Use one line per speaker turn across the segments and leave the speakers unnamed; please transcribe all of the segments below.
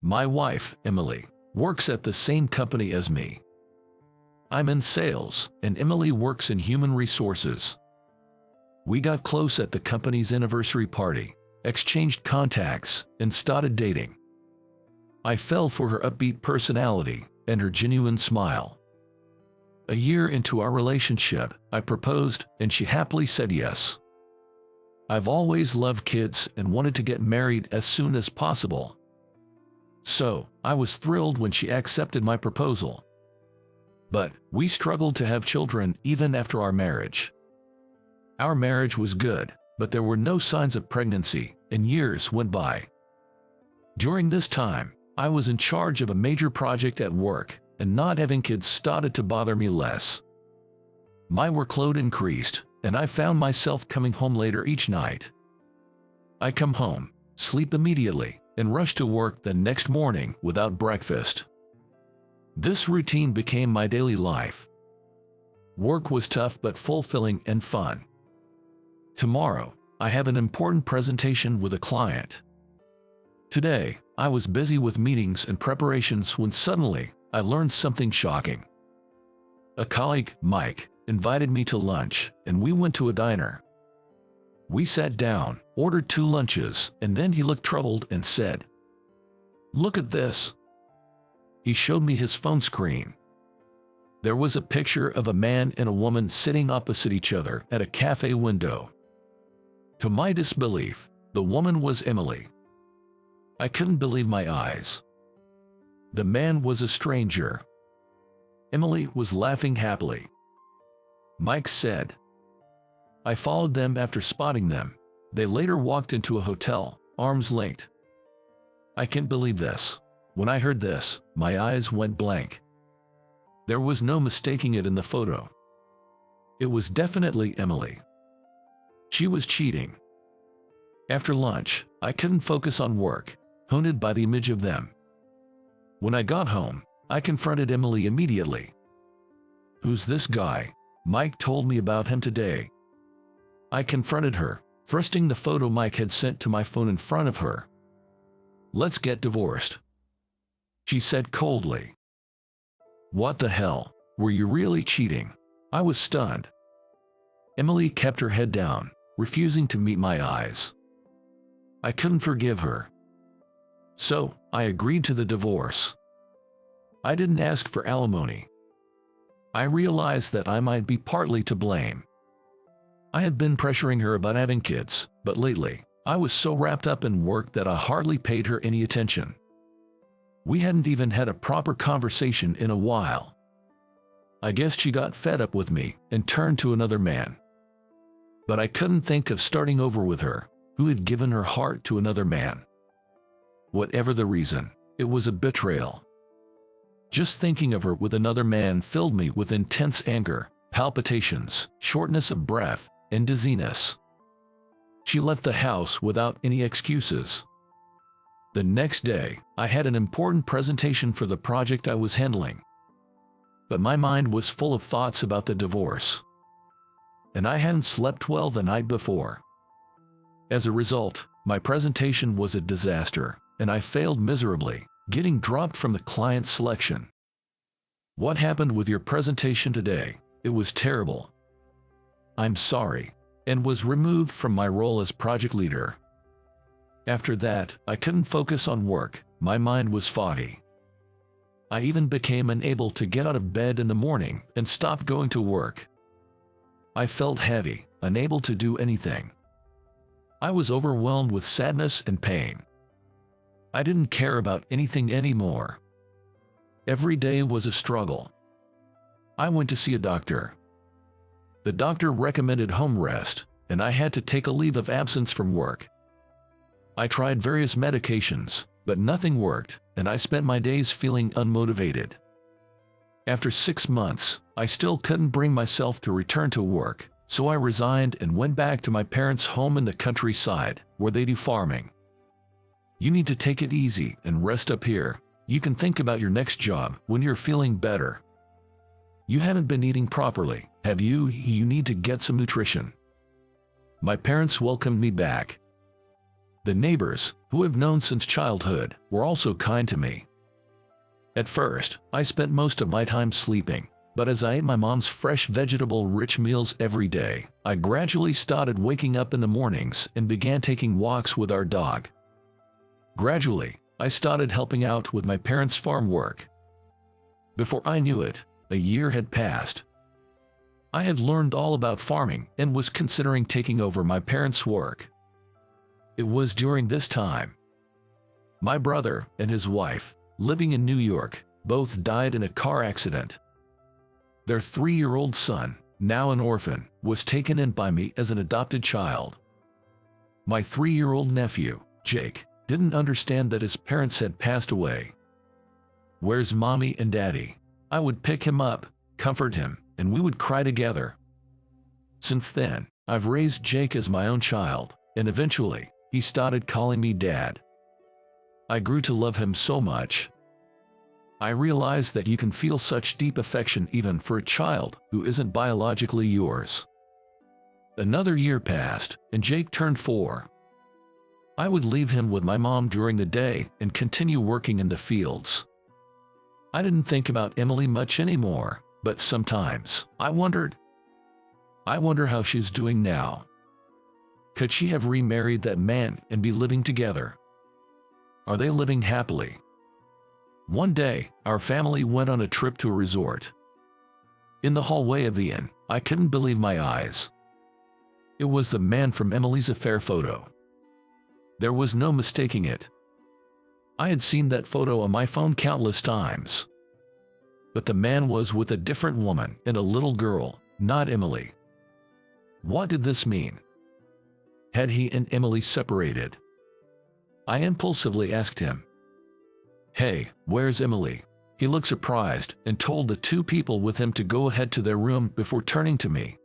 My wife, Emily, works at the same company as me. I'm in sales, and Emily works in human resources. We got close at the company's anniversary party, exchanged contacts, and started dating. I fell for her upbeat personality and her genuine smile. A year into our relationship, I proposed, and she happily said yes. I've always loved kids and wanted to get married as soon as possible. So, I was thrilled when she accepted my proposal. But we struggled to have children even after our marriage. Our marriage was good, but there were no signs of pregnancy, and years went by. During this time, I was in charge of a major project at work, and not having kids started to bother me less. My workload increased, and I found myself coming home later each night. I come home, sleep immediately, and rush to work the next morning without breakfast. This routine became my daily life. Work was tough but fulfilling and fun. Tomorrow, I have an important presentation with a client. Today, I was busy with meetings and preparations when suddenly, I learned something shocking. A colleague, Mike, invited me to lunch, and we went to a diner. We sat down, ordered 2 lunches, and then he looked troubled and said, "Look at this." He showed me his phone screen. There was a picture of a man and a woman sitting opposite each other at a cafe window. To my disbelief, the woman was Emily. I couldn't believe my eyes. The man was a stranger. Emily was laughing happily. Mike said, "I followed them after spotting them. They later walked into a hotel, arms linked." I can't believe this. When I heard this, my eyes went blank. There was no mistaking it in the photo. It was definitely Emily. She was cheating. After lunch, I couldn't focus on work, haunted by the image of them. When I got home, I confronted Emily immediately. "Who's this guy? Mike told me about him today." I confronted her, thrusting the photo Mike had sent to my phone in front of her. "Let's get divorced," she said coldly. "What the hell? Were you really cheating?" I was stunned. Emily kept her head down, refusing to meet my eyes. I couldn't forgive her. So, I agreed to the divorce. I didn't ask for alimony. I realized that I might be partly to blame. I had been pressuring her about having kids, but lately, I was so wrapped up in work that I hardly paid her any attention. We hadn't even had a proper conversation in a while. I guess she got fed up with me and turned to another man. But I couldn't think of starting over with her, who had given her heart to another man. Whatever the reason, it was a betrayal. Just thinking of her with another man filled me with intense anger, palpitations, shortness of breath, and dizziness. She left the house without any excuses. The next day, I had an important presentation for the project I was handling. But my mind was full of thoughts about the divorce. And I hadn't slept well the night before. As a result, my presentation was a disaster, and I failed miserably, getting dropped from the client selection. "What happened with your presentation today? It was terrible. I'm sorry," and was removed from my role as project leader. After that, I couldn't focus on work, my mind was foggy. I even became unable to get out of bed in the morning and stopped going to work. I felt heavy, unable to do anything. I was overwhelmed with sadness and pain. I didn't care about anything anymore. Every day was a struggle. I went to see a doctor. The doctor recommended home rest, and I had to take a leave of absence from work. I tried various medications, but nothing worked, and I spent my days feeling unmotivated. After 6 months, I still couldn't bring myself to return to work, so I resigned and went back to my parents' home in the countryside, where they do farming. "You need to take it easy and rest up here. You can think about your next job when you're feeling better. You haven't been eating properly, have you? You need to get some nutrition." My parents welcomed me back. The neighbors, who I've known since childhood, were also kind to me. At first, I spent most of my time sleeping, but as I ate my mom's fresh vegetable-rich meals every day, I gradually started waking up in the mornings and began taking walks with our dog. Gradually, I started helping out with my parents' farm work. Before I knew it, a year had passed. I had learned all about farming and was considering taking over my parents' work. It was during this time. My brother and his wife, living in New York, both died in a car accident. Their 3-year-old son, now an orphan, was taken in by me as an adopted child. My 3-year-old nephew, Jake, didn't understand that his parents had passed away. "Where's mommy and daddy?" I would pick him up, comfort him, and we would cry together. Since then, I've raised Jake as my own child, and eventually, he started calling me Dad. I grew to love him so much. I realized that you can feel such deep affection even for a child who isn't biologically yours. Another year passed, and Jake turned 4. I would leave him with my mom during the day and continue working in the fields. I didn't think about Emily much anymore, but sometimes I wonder how she's doing now. Could she have remarried that man and be living together? Are they living happily? One day, our family went on a trip to a resort. In the hallway of the inn, I couldn't believe my eyes. It was the man from Emily's affair photo. There was no mistaking it. I had seen that photo on my phone countless times. But the man was with a different woman and a little girl, not Emily. What did this mean? Had he and Emily separated? I impulsively asked him, "Hey, where's Emily?" He looked surprised and told the 2 people with him to go ahead to their room before turning to me.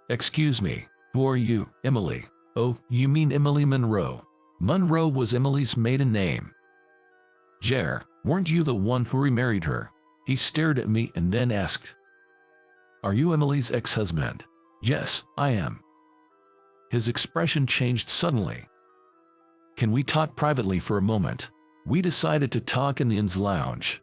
"Excuse me, who are you, Emily?" "Oh, you mean Emily Monroe." Monroe was Emily's maiden name. "Jer, weren't you the one who remarried her?" He stared at me and then asked, "Are you Emily's ex-husband?" "Yes, I am." His expression changed suddenly. "Can we talk privately for a moment?" We decided to talk in the inn's lounge.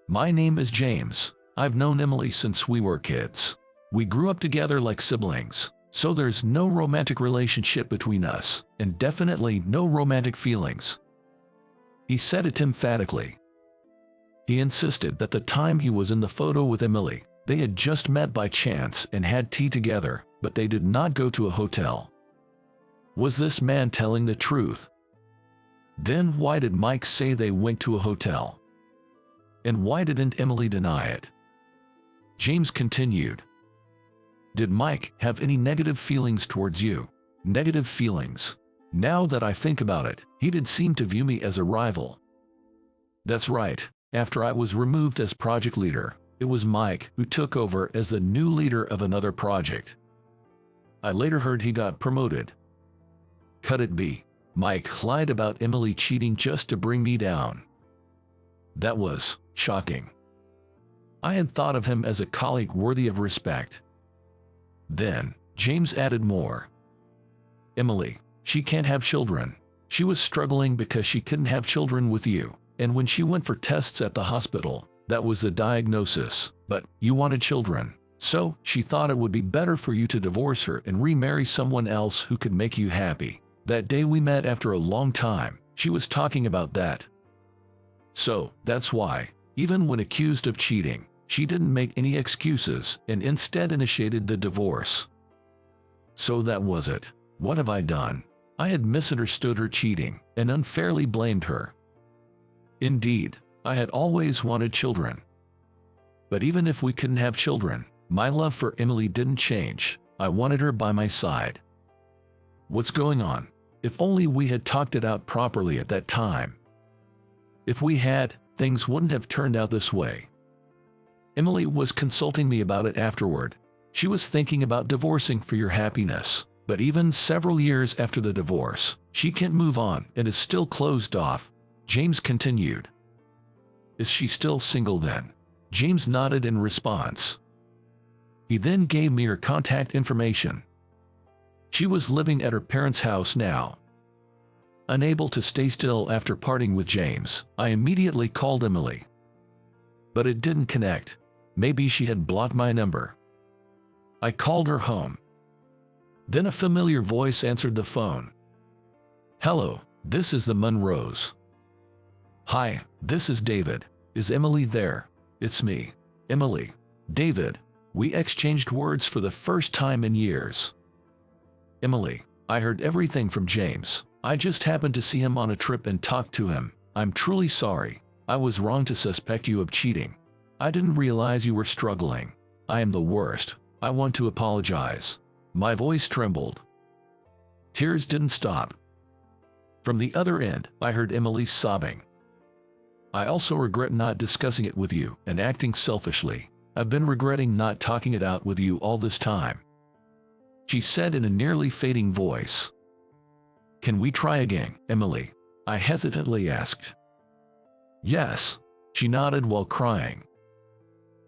"My name is James. I've known Emily since we were kids. We grew up together like siblings, so there's no romantic relationship between us, and definitely no romantic feelings." He said it emphatically. He insisted that the time he was in the photo with Emily, they had just met by chance and had tea together, but they did not go to a hotel. Was this man telling the truth? Then why did Mike say they went to a hotel? And why didn't Emily deny it? James continued, "Did Mike have any negative feelings towards you?" "Negative feelings? Now that I think about it, he did seem to view me as a rival." "That's right. After I was removed as project leader, it was Mike who took over as the new leader of another project. I later heard he got promoted." Could it be Mike lied about Emily cheating just to bring me down? That was shocking. I had thought of him as a colleague worthy of respect. Then, James added more. "Emily, she can't have children. She was struggling because she couldn't have children with you, and when she went for tests at the hospital, that was the diagnosis, but you wanted children. So, she thought it would be better for you to divorce her and remarry someone else who could make you happy. That day we met after a long time, she was talking about that. So, that's why, even when accused of cheating, she didn't make any excuses and instead initiated the divorce." So that was it. What have I done? I had misunderstood her cheating and unfairly blamed her. Indeed, I had always wanted children. But even if we couldn't have children, my love for Emily didn't change. I wanted her by my side. What's going on? If only we had talked it out properly at that time. If we had, things wouldn't have turned out this way. Emily was consulting me about it afterward. She was thinking about divorcing for your happiness, but even several years after the divorce, she can't move on and is still closed off. James continued. Is she still single then? James nodded in response. He then gave me her contact information. She was living at her parents' house now. Unable to stay still after parting with James, I immediately called Emily. But it didn't connect. Maybe she had blocked my number. I called her home. Then a familiar voice answered the phone. "Hello, this is the Monroes." "Hi, this is David. Is Emily there?" "It's me, Emily." "David." We exchanged words for the first time in years. "Emily, I heard everything from James. I just happened to see him on a trip and talked to him. I'm truly sorry. I was wrong to suspect you of cheating. I didn't realize you were struggling. I am the worst. I want to apologize." My voice trembled. Tears didn't stop. From the other end, I heard Emily sobbing. "I also regret not discussing it with you and acting selfishly. I've been regretting not talking it out with you all this time," she said in a nearly fading voice. "Can we try again, Emily?" I hesitantly asked. "Yes," she nodded while crying.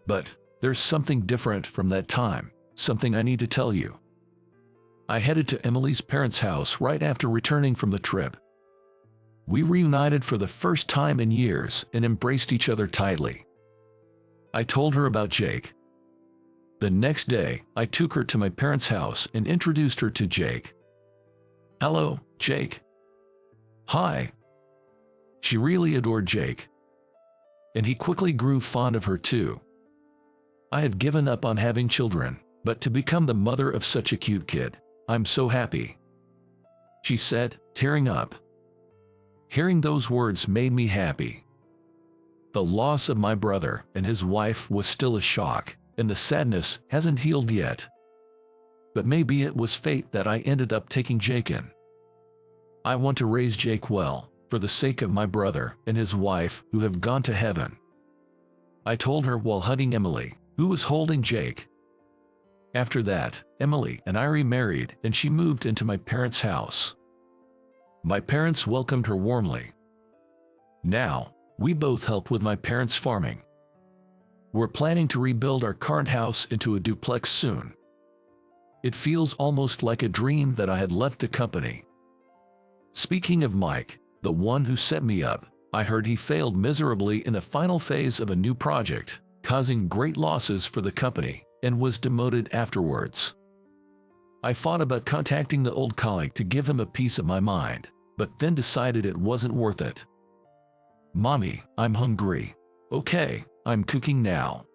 "But there's something different from that time, something I need to tell you." I headed to Emily's parents' house right after returning from the trip. We reunited for the first time in years and embraced each other tightly. I told her about Jake. The next day, I took her to my parents' house and introduced her to Jake. "Hello, Jake." "Hi." She really adored Jake. And he quickly grew fond of her too. I had given up on having children, but to become the mother of such a cute kid, I'm so happy," she said, tearing up. Hearing those words made me happy. The loss of my brother and his wife was still a shock, and the sadness hasn't healed yet. But maybe it was fate that I ended up taking Jake in. I want to raise Jake well, for the sake of my brother and his wife who have gone to heaven," I told her while hugging Emily, who was holding Jake. After that, Emily and I remarried and she moved into my parents' house. My parents welcomed her warmly. Now, we both help with my parents' farming. We're planning to rebuild our current house into a duplex soon. It feels almost like a dream that I had left the company. Speaking of Mike, the one who set me up, I heard he failed miserably in the final phase of a new project, causing great losses for the company, and was demoted afterwards. I thought about contacting the old colleague to give him a piece of my mind, but then decided it wasn't worth it. "Mommy, I'm hungry." "Okay, I'm cooking now."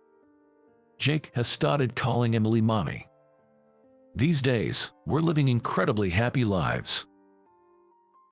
Jake has started calling Emily Mommy. These days, we're living incredibly happy lives.